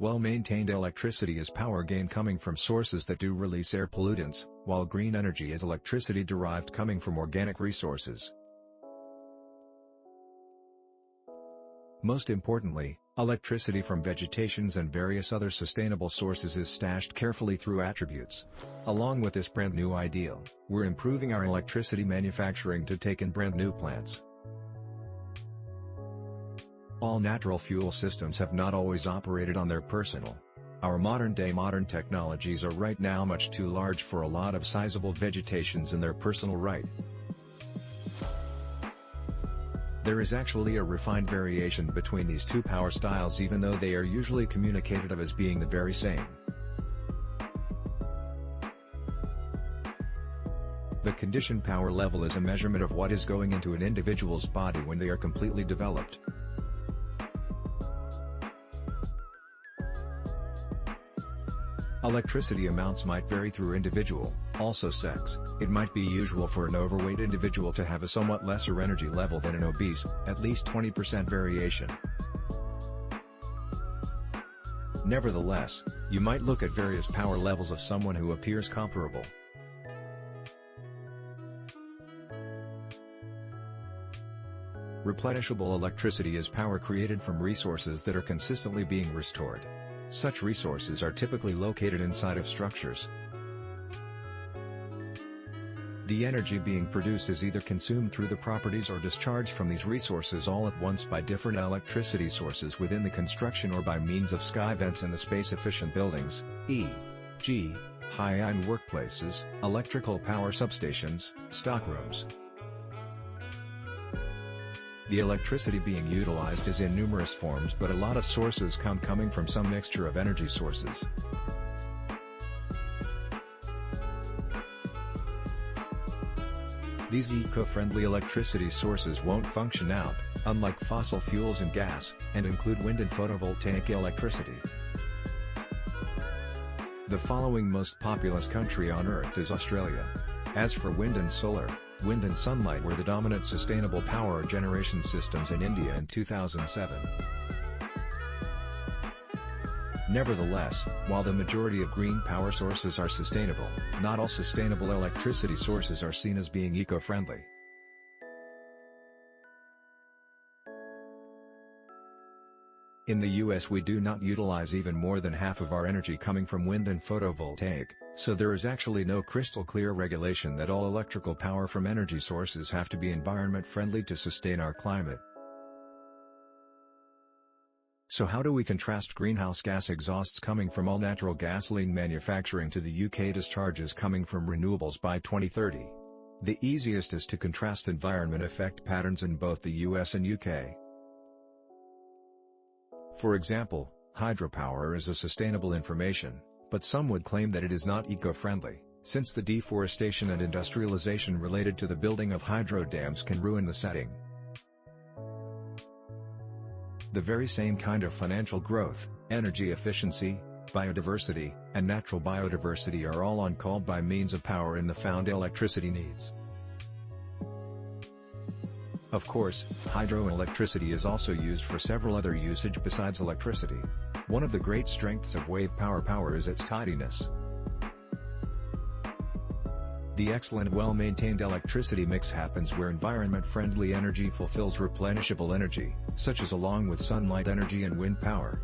Well-maintained electricity is power gain coming from sources that do release air pollutants, while green energy is electricity derived coming from organic resources. Most importantly, electricity from vegetations and various other sustainable sources is stashed carefully through attributes. Along with this brand new ideal, we're improving our electricity manufacturing to take in brand new plants. All natural fuel systems have not always operated on their personal. Our modern technologies are right now much too large for a lot of sizable vegetations in their personal right. There is actually a refined variation between these two power styles, even though they are usually communicated of as being the very same. The conditioned power level is a measurement of what is going into an individual's body when they are completely developed. Electricity amounts might vary through individual, also sex. It might be usual for an overweight individual to have a somewhat lesser energy level than an obese, at least 20% variation. Nevertheless, you might look at various power levels of someone who appears comparable. Replenishable electricity is power created from resources that are consistently being restored. Such resources are typically located inside of structures. The energy being produced is either consumed through the properties or discharged from these resources all at once by different electricity sources within the construction or by means of sky vents in the space-efficient buildings, e.g., high-end workplaces, electrical power substations, stockrooms. The electricity being utilized is in numerous forms, but a lot of sources coming from some mixture of energy sources. These eco-friendly electricity sources won't function out, unlike fossil fuels and gas, and include wind and photovoltaic electricity. The following most populous country on Earth is Australia. As for wind and solar, wind and sunlight were the dominant sustainable power generation systems in India in 2007. Nevertheless, while the majority of green power sources are sustainable, not all sustainable electricity sources are seen as being eco-friendly. In the US we do not utilize even more than half of our energy coming from wind and photovoltaic, so there is actually no crystal clear regulation that all electrical power from energy sources have to be environment friendly to sustain our climate. So how do we contrast greenhouse gas exhausts coming from all natural gasoline manufacturing to the UK discharges coming from renewables by 2030? The easiest is to contrast environment effect patterns in both the US and UK. For example, hydropower is a sustainable information, but some would claim that it is not eco-friendly, since the deforestation and industrialization related to the building of hydro dams can ruin the setting. The very same kind of financial growth, energy efficiency, biodiversity, and natural biodiversity are all on call by means of power in the found electricity needs. Of course, hydroelectricity is also used for several other usage besides electricity. One of the great strengths of wave power is its tidiness. The excellent well-maintained electricity mix happens where environment-friendly energy fulfills replenishable energy, such as along with sunlight energy and wind power.